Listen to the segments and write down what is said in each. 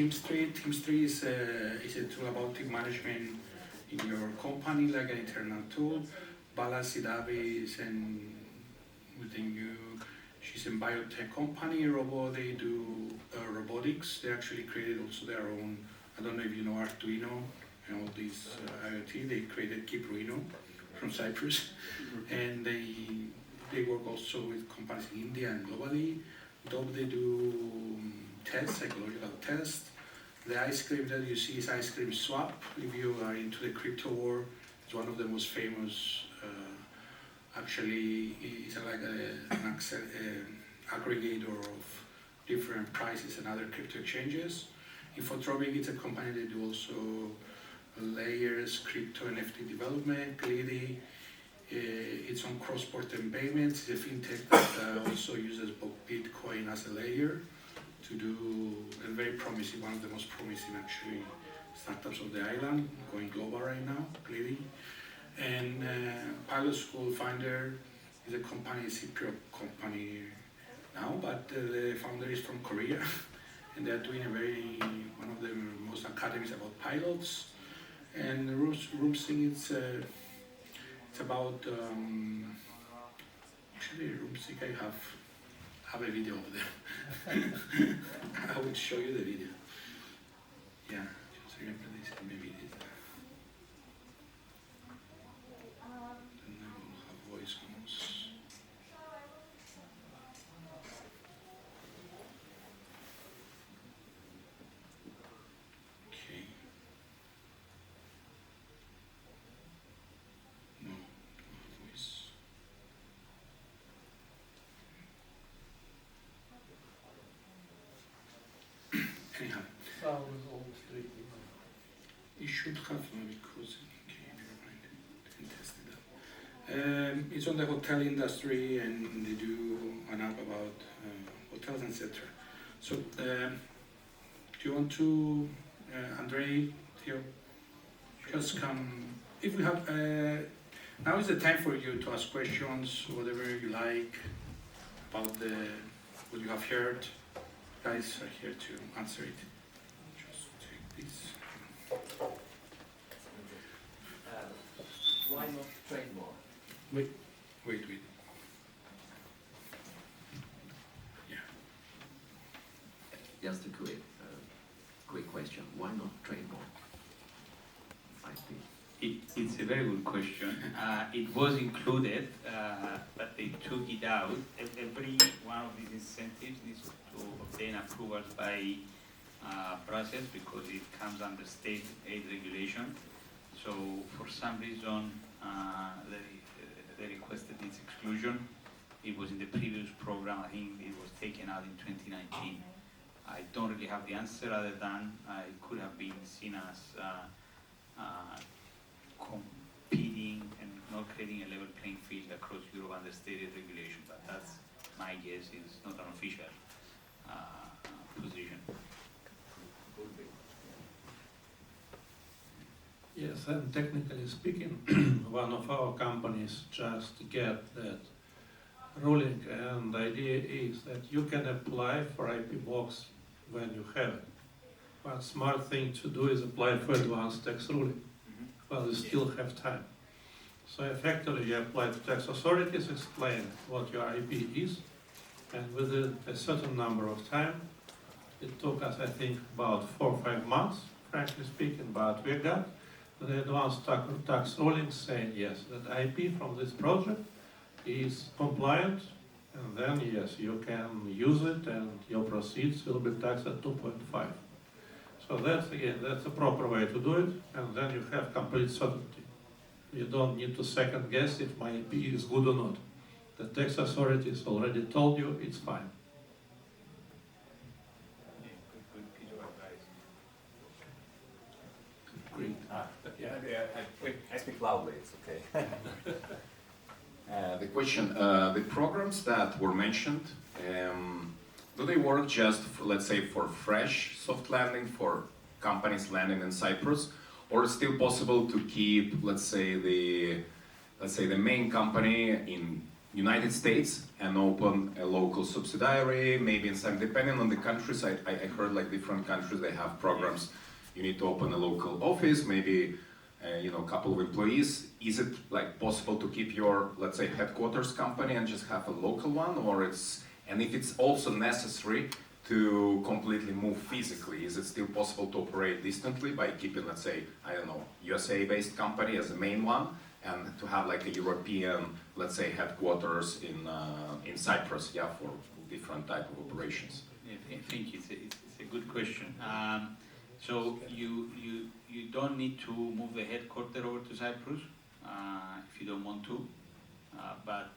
Teams 3 is a tool about team management in your company, like an internal tool. Bala Sidavi is within you. She's in biotech company, they do robotics. They actually created also their own, I don't know if you know Arduino, and all these IoT, they created Kipruino from Cyprus. And they work also with companies in India and globally. They do tests, psychological tests. The ice cream that you see is Ice Cream Swap. If you are into the crypto war, it's one of the most famous. Actually, it's like an aggregator of different prices and other crypto exchanges. Infotropic is a company that do also layers, crypto, NFT development. Glidi, it's on cross-border payments. It's a fintech that also uses both Bitcoin as a layer to do a very promising, one of the most promising actually startups of the island, going global right now, Glidi. And Pilot School Finder is a company, a Cypriot company now, but the founder is from Korea, and they're doing one of the most academies about pilots. And Roomsync, it's about, actually Roomsync, I have a video over there. I will show you the video. Yeah, just remember this, maybe it is. Then I will have voice notes. Okay. No voice. Anyhow. Sound is almost tricky. You should have, because didn't test it out. It's on the hotel industry, and they do an app about hotels, etc. So, do you want to, Andrey, Theo, just come? If we have, now is the time for you to ask questions, whatever you like about what you have heard. Guys are here to answer it. Just take this. Why not trade more? Wait. Yeah. Just a quick question. Why not trade more? It's a very good question. It was included, but they took it out. Every one of these incentives needs to obtain approvals by process because it comes under state aid regulation. So for some reason, they requested its exclusion. It was in the previous program. I think it was taken out in 2019. I don't really have the answer other than it could have been seen as competing and not creating a level playing field across Europe under state aid regulation. But that's my guess. It's not an official position. Yes, and technically speaking, one of our companies just get that ruling, and the idea is that you can apply for IP box when you have it. But smart thing to do is apply for advanced tax ruling, while you still have time. So effectively you apply to tax authorities, explain what your IP is, and within a certain number of time, it took us, I think, about 4 or 5 months, frankly speaking, but we got the advanced tax ruling saying yes, that IP from this project is compliant, and then yes, you can use it and your proceeds will be taxed at 2.5. So that's a proper way to do it, and then you have complete certainty. You don't need to second guess if my IP is good or not. The tax authorities already told you it's fine. Good piece of advice. Great. I speak loudly, it's okay. The question, the programs that were mentioned, do they work just, let's say, for fresh soft landing, for companies landing in Cyprus, or is it still possible to keep, let's say, the main company in United States and open a local subsidiary, maybe in some, depending on the countries, I heard like different countries, they have programs. You need to open a local office, maybe you know, a couple of employees. Is it like possible to keep your, let's say, headquarters company and just have a local one, or it's, and if it's also necessary to completely move physically, is it still possible to operate distantly by keeping, let's say, I don't know, USA-based company as the main one, and to have like a European, let's say, headquarters in Cyprus, yeah, for different type of operations? Yeah, thank you. It's a good question. So you don't need to move the headquarters over to Cyprus if you don't want to. But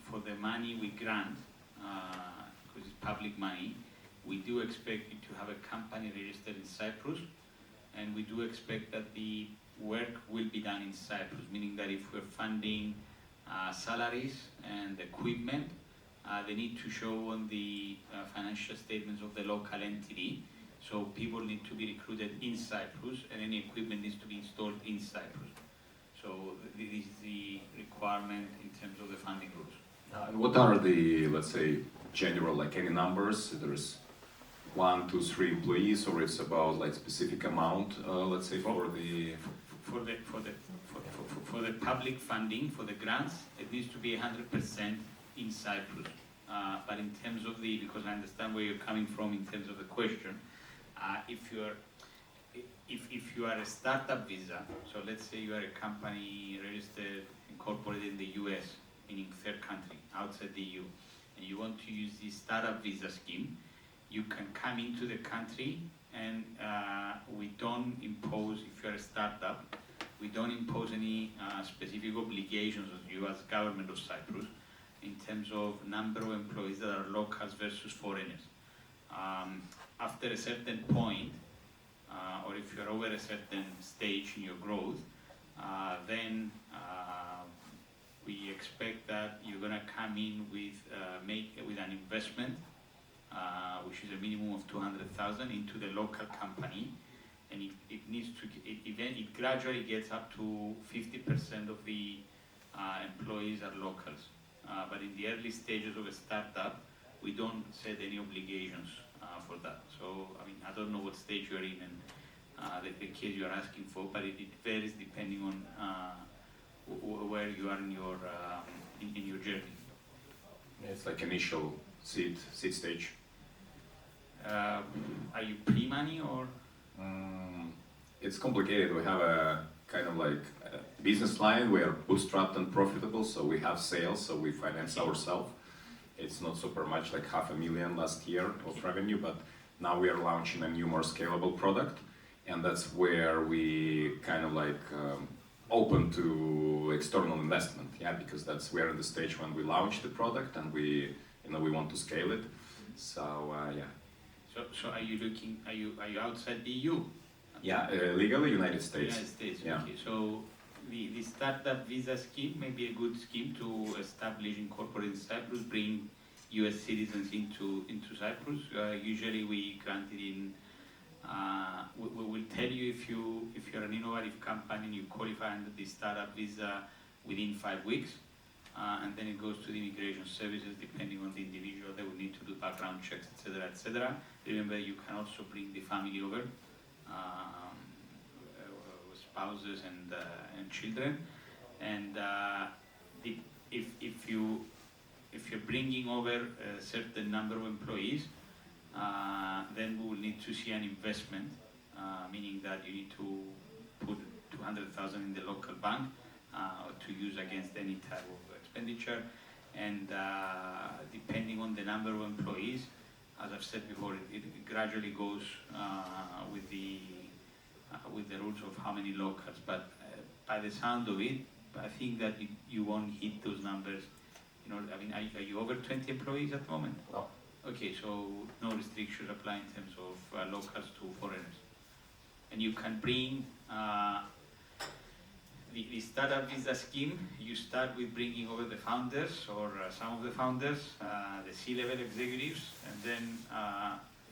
for the money we grant, because it's public money, we do expect you to have a company registered in Cyprus, and we do expect that the work will be done in Cyprus, meaning that if we're funding salaries and equipment, they need to show on the financial statements of the local entity. So people need to be recruited in Cyprus, and any equipment needs to be installed in Cyprus. So this is the requirement in terms of the funding rules. And what are the, let's say, general, like any numbers? There's 1, 2, 3 employees, or it's about like specific amount, let's say, for the public funding, for the grants, it needs to be 100% in Cyprus. But in terms of because I understand where you're coming from in terms of the question, if you are a startup visa, so let's say you are a company registered, incorporated in the US, meaning third country, outside the EU, and you want to use the startup visa scheme, you can come into the country, and we don't impose, if you're a startup, we don't impose any specific obligations on you as government of Cyprus in terms of number of employees that are locals versus foreigners. After a certain point, or if you're over a certain stage in your growth, then we expect that you're going to come in with an investment, which is a minimum of 200,000 into the local company, and it gradually gets up to 50% of the employees are locals. But in the early stages of a startup, we don't set any obligations for that. So, I mean, I don't know what stage you're in and the case you're asking for, but it varies depending on where you are in your journey. It's like initial seed stage. Are you pre-money or? It's complicated. We have a kind of like a business line. We are bootstrapped and profitable, so we have sales, so we finance ourselves. It's not super much, like $500,000 last year of revenue, but now we are launching a new, more scalable product, and that's where we kind of like open to external investment, yeah, because we are in the stage when we launch the product and we want to scale it. So yeah. So are you outside the EU? Yeah, legally United States. United States, yeah. Okay. So the startup visa scheme may be a good scheme to establish, incorporate in Cyprus, bring US citizens into Cyprus. Usually we grant it in, we will tell you if you're an innovative company and you qualify under the startup visa within 5 weeks, and then it goes to the immigration services depending on the individual. They will need to do background checks, etc., etc. Remember, you can also bring the family over. Spouses and children, and if you're bringing over a certain number of employees, then we will need to see an investment, meaning that you need to put 200,000 in the local bank to use against any type of expenditure, and depending on the number of employees, as I've said before, it gradually goes with the rules of how many locals, but by the sound of it, I think that you won't hit those numbers. You know, I mean, are you over 20 employees at the moment? No. Okay, so no restrictions apply in terms of locals to foreigners. And you can bring the startup visa scheme. You start with bringing over the founders or some of the founders, the C-level executives, and then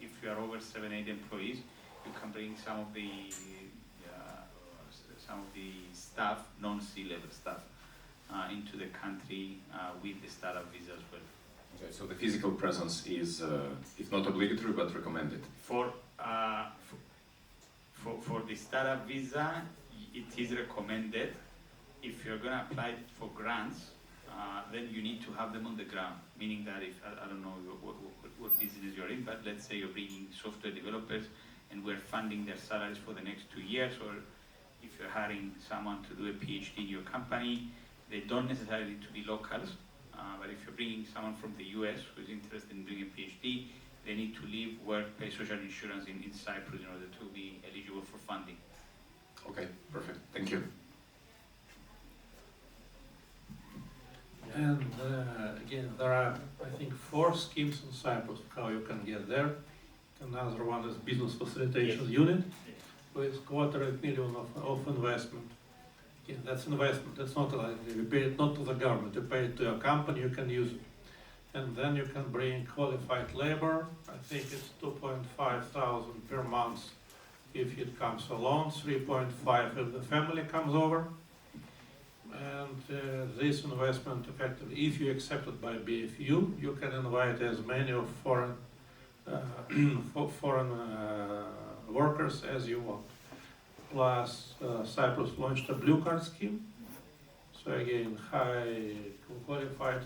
if you are over 7-8 employees, you can bring some of the staff, non-C-level staff. into the country with the startup visa as well. Okay, so the physical presence is, if not obligatory, but recommended. For the startup visa, it is recommended. If you're going to apply for grants, then you need to have them on the ground. Meaning that if, I don't know what business you're in, but let's say you're bringing software developers and we're funding their salaries for the next 2 years, or if you're hiring someone to do a PhD in your company, they don't necessarily need to be locals. But if you're bringing someone from the US who's interested in doing a PhD, they need to live, work, pay social insurance in Cyprus in order to be eligible for funding. Okay, perfect. Thank you. And again, there are, I think, 4 schemes in Cyprus how you can get there. Another one is business facilitation unit with $250,000 of investment. Again, that's investment. It's not like you pay it not to the government. You pay it to a company. You can use it, and then you can bring qualified labor. I think it's 2,500 per month if it comes alone, 3,500 if the family comes over. And this investment, effectively, if you accept it by BFU, you can invite as many of foreign workers as you want. Plus, Cyprus launched a blue card scheme. So again, high qualified.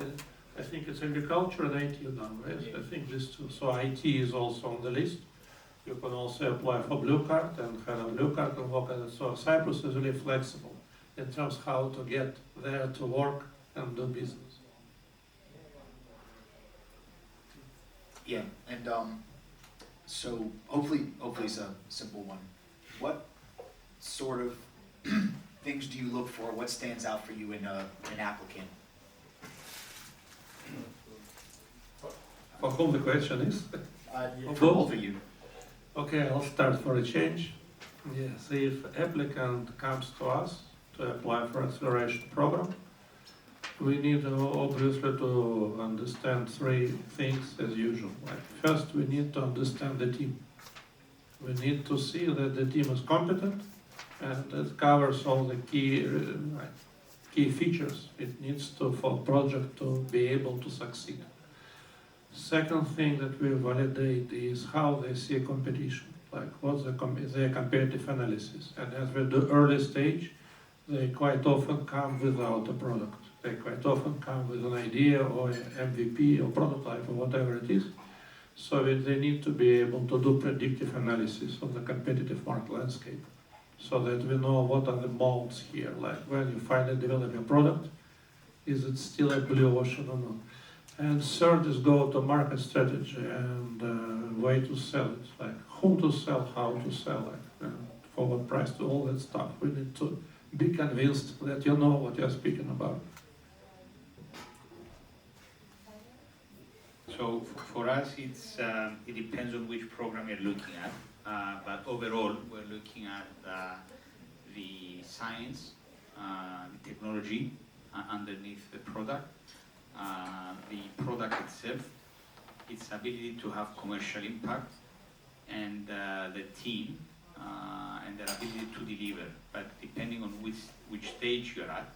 I think it's agriculture and IT now, right? I think these two. So IT is also on the list. You can also apply for blue card and have a blue card and work at it. So Cyprus is really flexible in terms of how to get there to work and do business. Yeah, and so hopefully it's a simple one. What sort of things do you look for? What stands out for you in an applicant? For whom the question is? For both of you. Okay, I'll start for a change. Yes, if applicant comes to us to apply for acceleration program, we need obviously to understand 3 things as usual. Like first, we need to understand the team. We need to see that the team is competent and it covers all the key features it needs to for project to be able to succeed. Second thing that we validate is how they see competition, like what's their competitive analysis. And as we do early stage, they quite often come without a product. They quite often come with an idea or an MVP or prototype or whatever it is. So they need to be able to do predictive analysis of the competitive market landscape so that we know what are the modes here. Like when you finally develop a product, is it still a blue ocean or not? And third is go-to-market strategy and way to sell it, like whom to sell, how to sell it, and for what price, to all that stuff. We need to be convinced that you know what you're speaking about. So for us, it depends on which program you're looking at. But overall, we're looking at the science, the technology underneath the product, the product itself, its ability to have commercial impact, and the team and their ability to deliver. But depending on which stage you're at,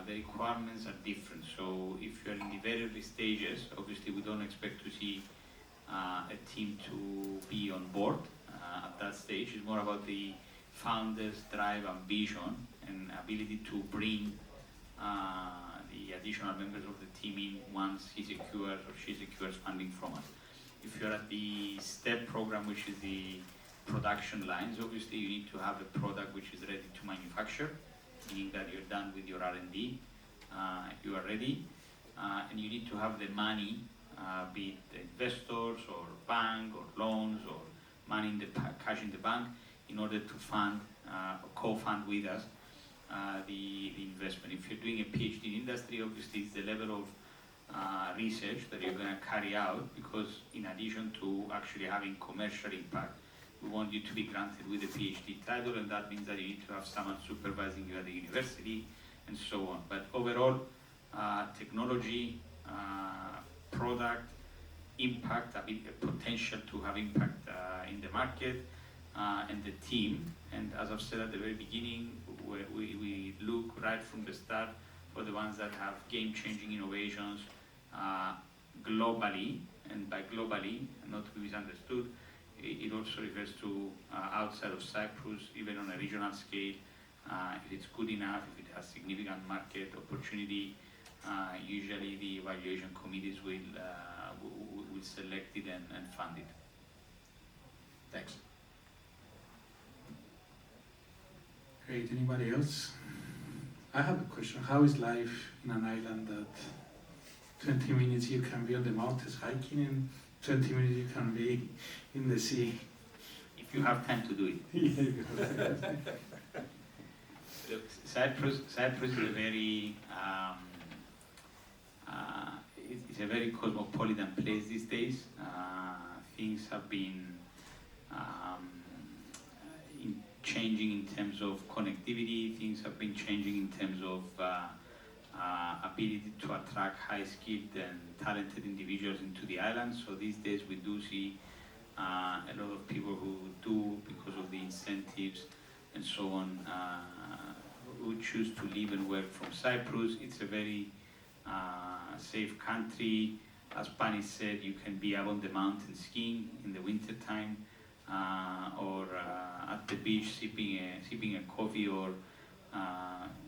the requirements are different. So if you're in the very early stages, obviously we don't expect to see a team to be on board at that stage. It's more about the founder's drive, ambition, and ability to bring the additional members of the team in once he secures or she secures funding from us. If you're at the STEP program, which is the production lines, obviously you need to have a product which is ready to manufacture, meaning that you're done with your R&D, you are ready, and you need to have the money, be it investors or bank or loans or money in the cash in the bank, in order to fund or co-fund with us the investment. If you're doing a PhD in industry, obviously it's the level of research that you're going to carry out, because in addition to actually having commercial impact, we want you to be granted with a PhD title, and that means that you need to have someone supervising you at the university, and so on. But overall, technology, product, impact, potential to have impact in the market, and the team. And as I've said at the very beginning, we look right from the start for the ones that have game-changing innovations globally, and by globally, not to be misunderstood, it also refers to outside of Cyprus, even on a regional scale. If it's good enough, if it has significant market opportunity, usually the evaluation committees will select it and fund it. Thanks. Great, anybody else? I have a question. How is life in an island that 20 minutes you can be on the mountains hiking and 20 minutes you can be in the sea? If you have time to do it. Look, Cyprus is a very it's a very cosmopolitan place these days. Things have been changing in terms of connectivity. Things have been changing in terms of ability to attract high-skilled and talented individuals into the island. So these days we do see a lot of people who do, because of the incentives and so on, who choose to live and work from Cyprus. It's a very safe country. As Pani said, you can be up on the mountain skiing in the winter time, or at the beach sipping a coffee, or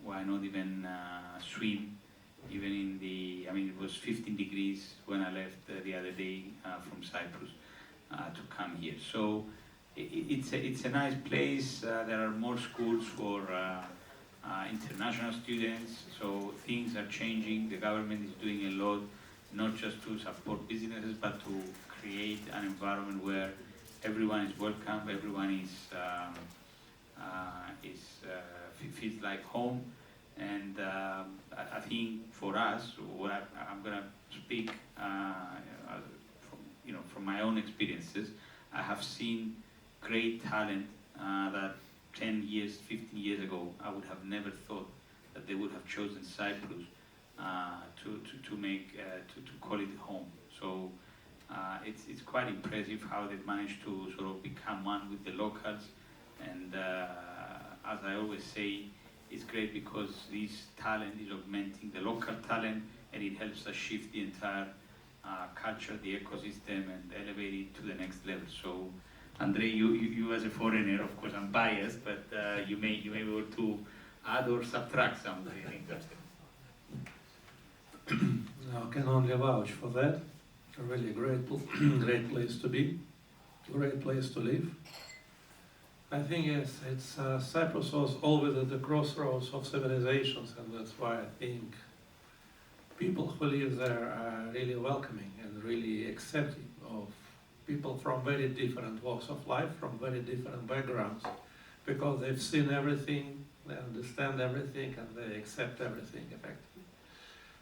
why not even swim, even in the, I mean, it was 15 degrees when I left the other day from Cyprus to come here. So it's a nice place. There are more schools for international students, so things are changing. The government is doing a lot, not just to support businesses, but to create an environment where everyone is welcome, everyone feels like home. And I think for us, what I'm going to speak from my own experiences, I have seen great talent that 10 years, 15 years ago, I would have never thought that they would have chosen Cyprus to call it home. So it's quite impressive how they've managed to sort of become one with the locals. And as I always say, it's great because this talent is augmenting the local talent, and it helps us shift the entire culture, the ecosystem, and elevate it to the next level. So, Andrey, you as a foreigner, of course, I'm biased, but you may be able to add or subtract something. I can only vouch for that. A really great place to be, great place to live. I think it's Cyprus was always at the crossroads of civilizations, and that's why I think people who live there are really welcoming and really accepting of people from very different walks of life, from very different backgrounds, because they've seen everything, they understand everything, and they accept everything effectively.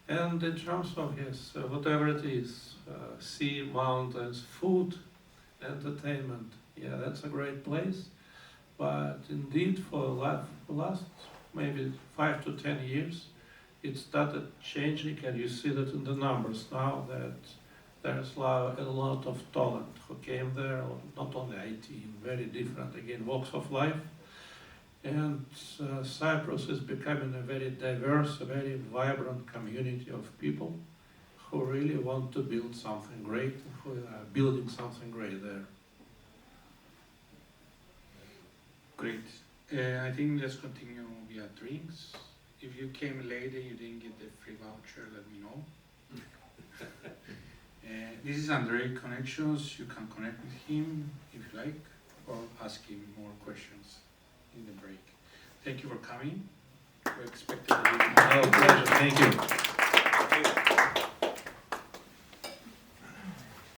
And in terms of whatever it is, sea, mountains, food, entertainment, yeah, that's a great place. But indeed, for the last maybe 5 to 10 years, it started changing, and you see that in the numbers now, that there's a lot of talent who came there, not only IT, very different, again, walks of life. And Cyprus is becoming a very diverse, a very vibrant community of people who really want to build something great, who are building something great there. Great. I think let's continue via drinks. If you came late and you didn't get the free voucher, let me know. This is Andrey Connections. You can connect with him if you like, or ask him more questions in the break. Thank you for coming. We expected a little more. Oh, pleasure. Thank you.